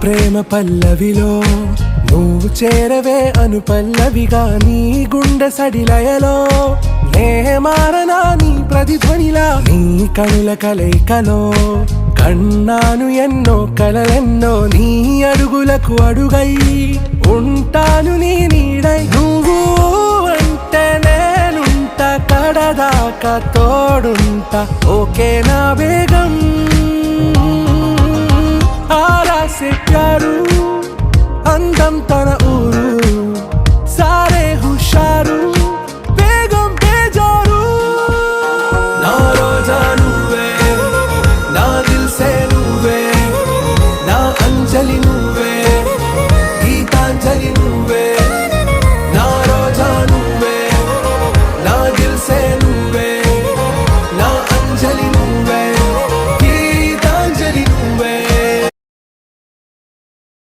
ప్రేమ పల్లవిలో నువ్వు చేరవే అను పల్లవిగా నీ గుండె సడిలయలో నే మారనా నీ ప్రతిధ్వనిలా నీ కనుల కలయికలో కన్నాను ఎన్నో కలలెన్నో నీ అడుగులకు అడుగై ఉంటాను నీ నీడై నువ్వు అంటే నేనుంట కడదాకా తోడుంటా ఓకే నా బేగం आरा से प्यारू अंदम तन ऊरू सारे हुशारू बेगम बेजारू ना रोजा नुवे ना दिल से नुवे ना अंजलि नुवे